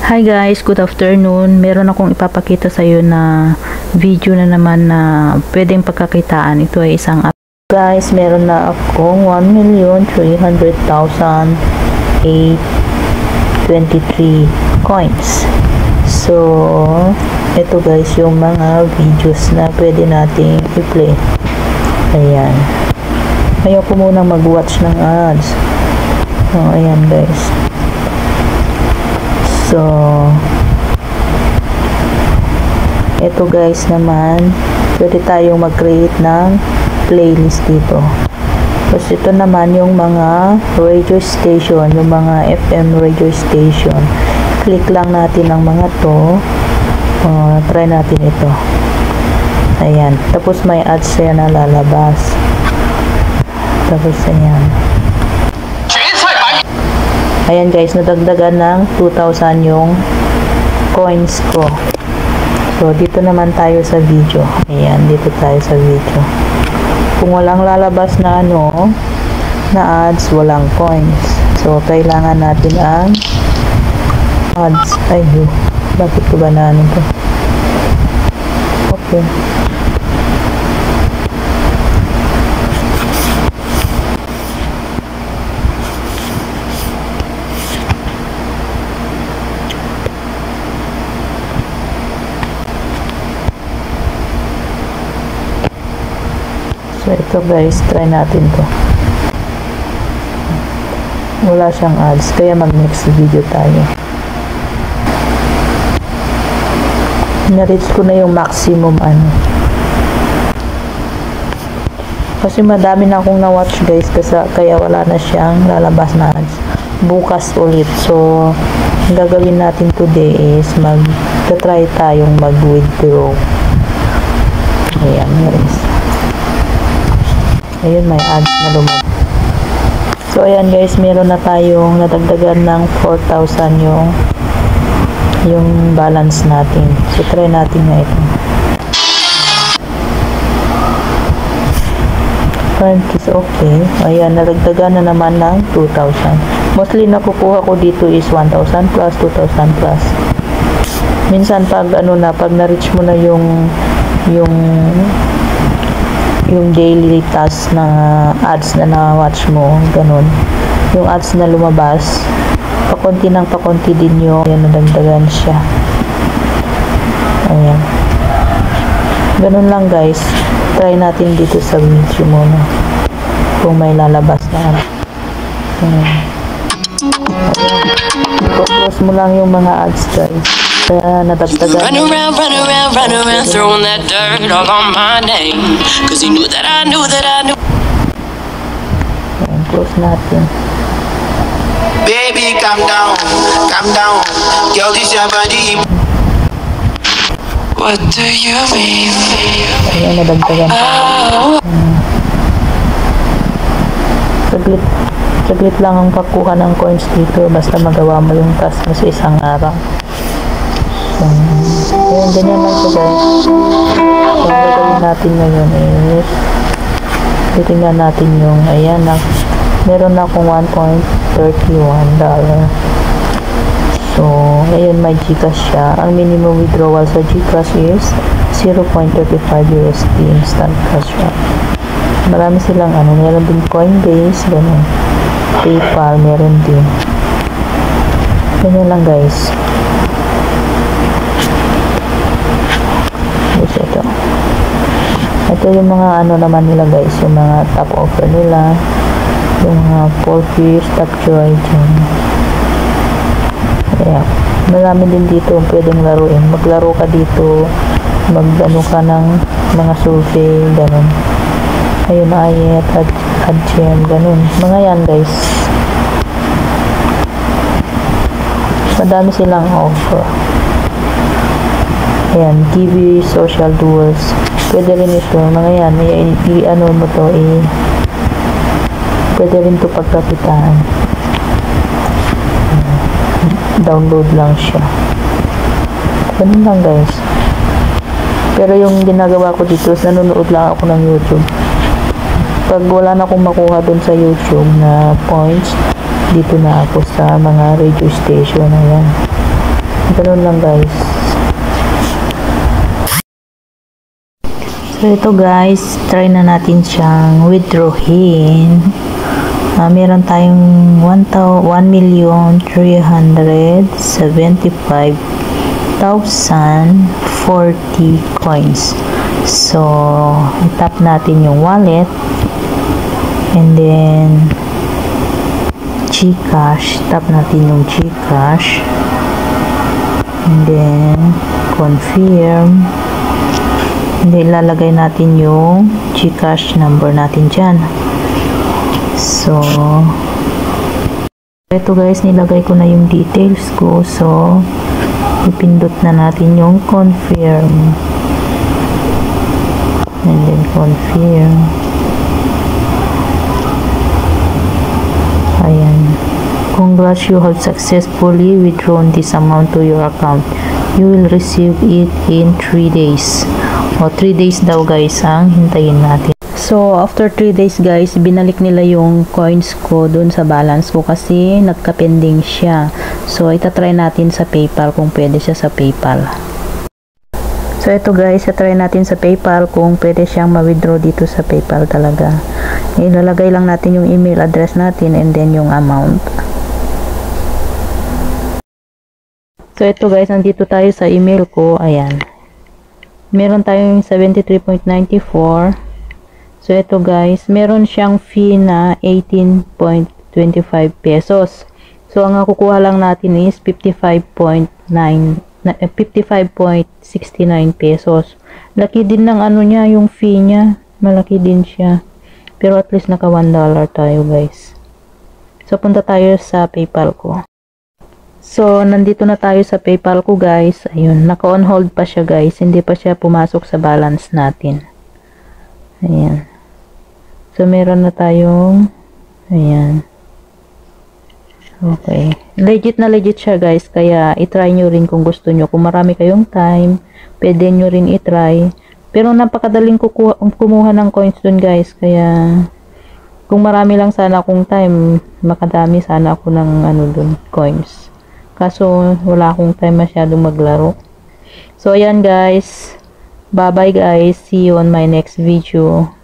Hi guys, good afternoon. Meron akong ipapakita sa iyo na video na naman na pwedeng pagkakitaan. Ito ay isang app. Guys, meron na akong 1,300,823 coins. So, ito guys yung mga videos na pwede nating i-play. Ayan. Ayaw ko munang mag-watch ng ads. So, ayan guys. So, ito guys naman, pwede tayong mag-create ng playlist dito. Tapos ito naman yung mga radio station, yung mga FM radio station. Click lang natin ang mga to. Try natin ito. Ayan. Tapos may ads yan na lalabas. Tapos ayan. Ayan guys, nadagdagan ng 2,000 yung coins ko. So, dito naman tayo sa video. Ayan, dito tayo sa video. Kung walang lalabas na na ads, walang coins. So, kailangan natin ang ads. Ay, bakit ko ba na to? Okay. So, ito guys, try natin to. Wala siyang ads, kaya mag-next video tayo. Na-reach ko na yung maximum Kasi madami na akong na-watch guys, kaya wala na siyang lalabas na ads. Bukas ulit. So, ang gagawin natin today is mag-try tayong mag-withdraw. Ayan guys. Ayun, may ads na lumabas. So, ayan guys, meron na tayong nadagdagan ng 4,000 yung balance natin. So, try natin nga ito. Current is okay. Ayan, nadagdagan na naman ng 2,000. Mostly nakukuha ko dito is 1,000 plus, 2,000 plus. Minsan pag pag na-reach mo na yung daily task na ads na na-watch mo, ganun. Yung ads na lumabas, pakunti ng pakunti din yung nadagdagan siya. Ayan. Ganun lang guys. Try natin dito sa video muna. Kung may lalabas na ayan. I-close mo lang yung mga ads guys. Nadagdagan. Run around, throwing that dirt all on my name. Cause he knew that I knew. Ayan, close natin. Baby, calm down. Girl, this your body. What do you mean? Ayan, nadagdagan. Saglit lang ang pagkuha ng coins dito. Basta magawa mo yung task mo sa isang araw. Ayan, ganyan lang siya guys. So, ang gagawin natin ngayon is titingnan natin yung ayan na meron na akong $1.31. So, ayun, may Gcash siya. Ang minimum withdrawal sa Gcash is 0.35 USD instant cash siya. Marami silang meron din Coinbase, ganun. PayPal, meron din. Ganyan lang guys. Ito yung mga naman nila guys, yung mga top offer nila, yung mga Porfish, Top Joy dyan. Kaya marami din dito pwedeng laruin. Maglaro ka dito, mag-ano ka ng mga survey, ganun. Ayun, ayet, adjem, ganun. Mga yan guys. Madami silang offer. Ayan, TV social duels. Pwede rin ito, mga yan, mo to, pwede rin ito pagkakitaan. Download lang siya. Ganun lang guys. Pero yung ginagawa ko dito, nanonood lang ako ng YouTube. Pag wala na akong makuha dun sa YouTube na points, dito na ako sa mga radio station. Ayan. Ganun lang guys. So ito guys, try na natin siyang withdrawin. Meron tayong 1,75,040 coins. So, tap natin yung wallet. And then, GCash. Tap natin yung GCash. And then, confirm. And then, ilalagay natin yung GCash number natin dyan. So, ito guys, nilagay ko na yung details ko. So, ipindot na natin yung confirm. And then, confirm. Ayan. Congrats, you have successfully withdrawn this amount to your account. You will receive it in 3 days. O, 3 days daw guys ang hintayin natin. So, after 3 days guys, binalik nila yung coins ko dun sa balance ko kasi nagka-pending siya. So, itatry natin sa PayPal kung pwede siya sa PayPal. So, ito guys, itatry natin sa PayPal kung pwede siyang ma-withdraw dito sa PayPal talaga. Ilalagay lang natin yung email address natin and then yung amount. So, ito guys, nandito tayo sa email ko. Ayan. Meron tayong 73.94. So, ito guys, meron siyang fee na 18.25 pesos. So, ang kukuha lang natin is 55.69 pesos. Laki din ng ano niya, yung fee niya. Malaki din siya. Pero at least naka $1 tayo guys. So, punta tayo sa PayPal ko. So, nandito na tayo sa PayPal ko guys. Ayun, naka-on hold pa siya guys. Hindi pa siya pumasok sa balance natin. Ayan. So, meron na tayong, ayan. Okay. Legit na legit siya guys. Kaya, itry nyo rin kung gusto nyo. Kung marami kayong time, pwede nyo rin itry. Pero, napakadaling kumuha ng coins dun guys. Kaya, kung marami lang sana akong time, makadami sana ako ng ano dun, coins. Kaso, wala akong time masyadong maglaro. So, ayan guys. Bye-bye guys. See you on my next video.